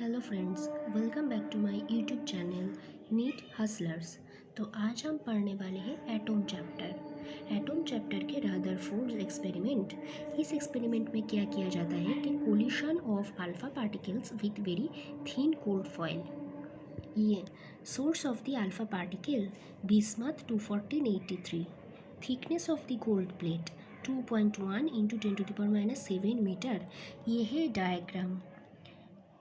Hello friends, welcome back to my YouTube channel NEET hustlers. तो आज हम पढ़ने वाले हैं एटॉम चैप्टर के रदरफोर्ड एक्सपेरिमेंट। इस एक्सपेरिमेंट में क्या किया जाता है कि collision of alpha particles with very thin gold foil. ये source of the alpha particle bismuth 21483, thickness of the gold plate 2.1 into 10⁻⁷ metre. ये है डायग्राम।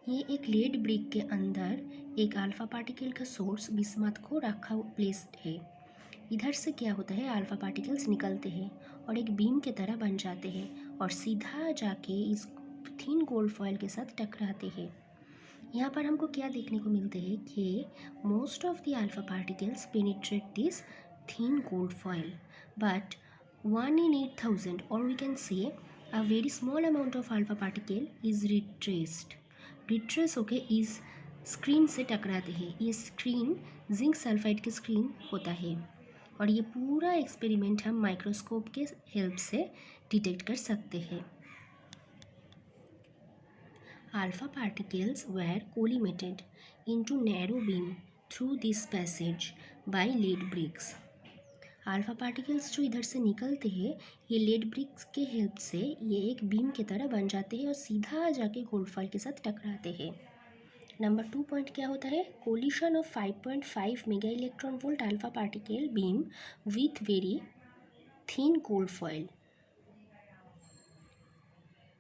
ये एक लेड ब्रिक के अंदर एक अल्फा पार्टिकल का सोर्स बिस्मथ को रखा प्लेस्ड है। इधर से क्या होता है, अल्फा पार्टिकल्स निकलते हैं और एक बीम के तरह बन जाते हैं और सीधा जाके इस थिन गोल्ड फॉइल के साथ टकराते हैं। यहाँ पर हमको क्या देखने को मिलते हैं कि most of the alpha particles penetrate this thin gold foil, but 1 in 8000 or we can say a very small amount of alpha particle is retrace होके इस स्क्रीन से टकराते हैं। ये स्क्रीन जिंक सल्फाइड की स्क्रीन होता है और ये पूरा एक्सपेरिमेंट हम माइक्रोस्कोप के हेल्प से डिटेक्ट कर सकते हैं। Alpha particles were collimated into narrow beam through this passage by lead bricks. Alpha particles जो इधर से निकलते हैं, ये लेड ब्रिक्स के हेल्प से ये एक बीम की तरह बन जाते हैं और सीधा जाके गोल्ड फॉइल के साथ टकराते हैं। नंबर 2 पॉइंट क्या होता है, collision of 5.5 mega electron volt alpha particle beam width very thin gold foil.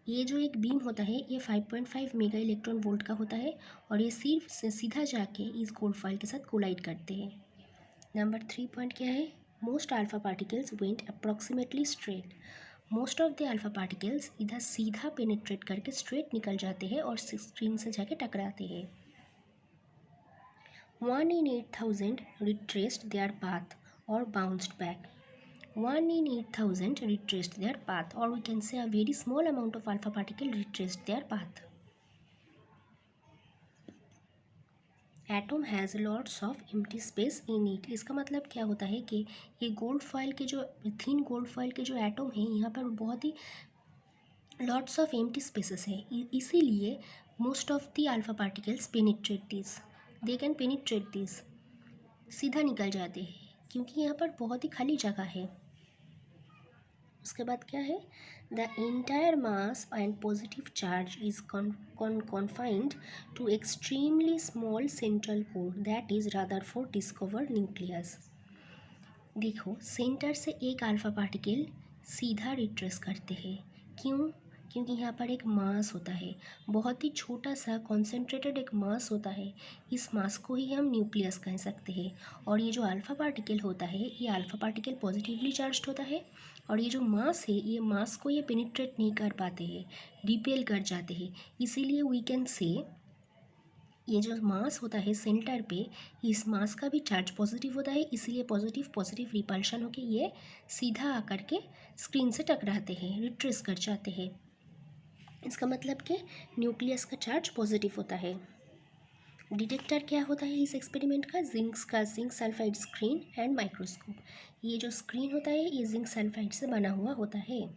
ये जो एक बीम होता है ये 5.5 मेगा इलेक्ट्रॉन वोल्ट का होता है और ये सिर्फ से सीधा जाके इस गोल्ड फॉइल के साथ कोलाइड करते हैं। नंबर 3 पॉइंट क्या है, most alpha particles went approximately straight. Most of the alpha particles इधर सीधा पेनिट्रेट करके स्ट्रेट निकल जाते हैं और स्क्रीन से जाके टकराते हैं। 1 in 8000 retraced their path or bounced back. 1 in 8000 retraced their path, or we can say a very small amount of alpha particle retraced their path. Atom has lots of empty space in it. इसका मतलब क्या होता है कि ये gold foil के जो thin gold foil के जो एटम हैं, यहाँ पर बहुत ही लॉट्स ऑफ एम्प्टी स्पेसेस हैं। इसीलिए most of the alpha particles penetrate this, they can penetrate this, सीधा निकल जाते हैं क्योंकि यहाँ पर बहुत ही खाली जगह है। उसके बाद क्या है, the entire mass and positive charge is confined to extremely small central core that is Rutherford discovered nucleus. देखो, सेंटर से एक अल्फा पार्टिकल सीधा रिट्रेस करते हैं। क्यों? क्योंकि यहाँ पर एक मास होता है, बहुत ही छोटा सा कॉन्सेंट्रेटेड एक मास होता है। इस मास को ही हम न्यूक्लियस कह सकते हैं। और ये जो अल्फा पार्टिकल होता है, ये अल्फा पार्टिकल पॉजिटिवली चार्ज्ड होता है और ये जो मास है, ये मास को ये पेनिट्रेट नहीं कर पाते हैं, रिपेल कर जाते हैं। इसीलिए वी कैन से ये जो मास होता है सेंटर पे, इस मास का भी चार्ज पॉजिटिव होता है, इसलिए पॉजिटिव रिपल्शन होकर ये सीधा आकर के स्क्रीन से टकराते हैं, रिट्रेस कर जाते हैं। इसका मतलब कि न्यूक्लियस का चार्ज पॉजिटिव होता है। डिटेक्टर क्या होता है इस एक्सपेरिमेंट का, zinc sulphide screen and microscope. ये जो स्क्रीन होता है ये जिंक सल्फाइड से बना हुआ होता है।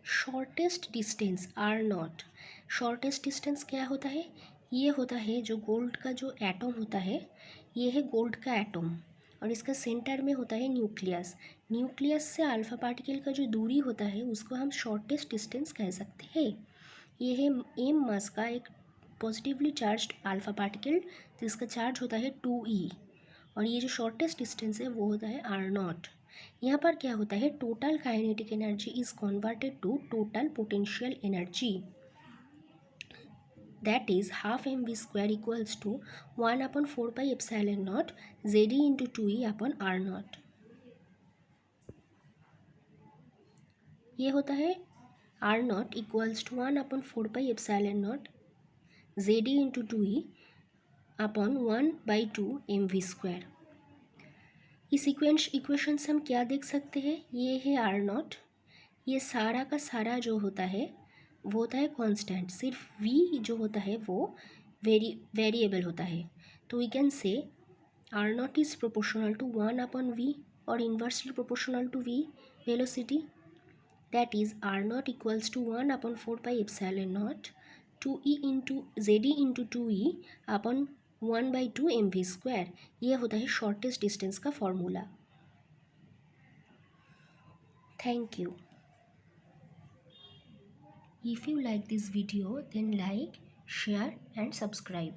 Shortest distance are not. Shortest distance क्या होता है, ये होता है जो गोल्ड का जो एटम होता है, ये है गोल्ड का एटम और इसका सेंटर में होता है न्यूक्लियस। न्यूक्लियस से अल्फा पार्टिकल का जो दूरी होता है उसको हम शॉर्टेस्ट डिस्टेंस कह सकते हैं। ये है एम मास का एक पॉजिटिवली चार्ज्ड अल्फा पार्टिकल जिसका चार्ज होता है 2e और ये जो शॉर्टेस्ट डिस्टेंस है वो होता है आर नॉट। यहाँ पर क्या होता है, total kinetic energy is converted to total potential energy, that is half mv² equals to 1/4πε0 Ze into 2e/r0। ये होता है r0 equals to 1/4πε0 Ze into 2e/1/2 mv²। इस इक्वेशन से हम क्या देख सकते हैं, ये है r0, ये सारा का सारा जो होता है वो होता है कांस्टेंट, सिर्फ v जो होता है वो वेरिएबल होता है। तो we can say r0 is proportional to 1/v और inversely proportional to v velocity, that is r0 equals to 1/4πε0 2e into Z E into 2e upon 1/2 mv²। ये होता है शॉर्टेस्ट डिस्टेंस का formula. Thank you. If you like this video, then like, share and subscribe.